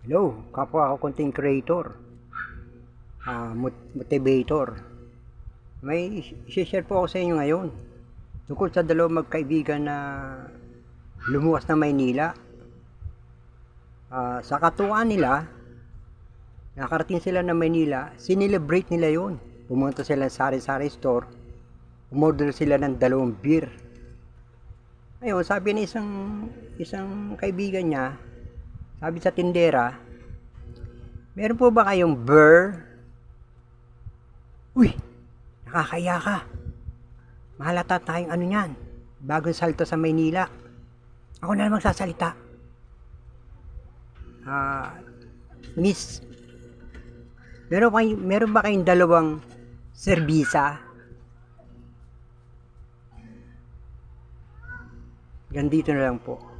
Hello, kapwa ako content creator, motivator. May i-share po ako sa inyo ngayon tungkol sa dalawang magkaibigan na lumuwas na Maynila. Sa katuwaan nila, nakarating sila na Maynila, sinelebrate nila yon. Pumunta sila sa sari-sari store, umorder sila ng 2 beer. Ayun, sabi ng isang kaibigan niya, sabi sa tindera, meron po ba kayong beer? Uy, nakakaya ka. Mahalata tayong ano yan, bagong salto sa Maynila. Ako na lang magsasalita. Miss, meron ba kayong 2 serbisa? Gandito na lang po.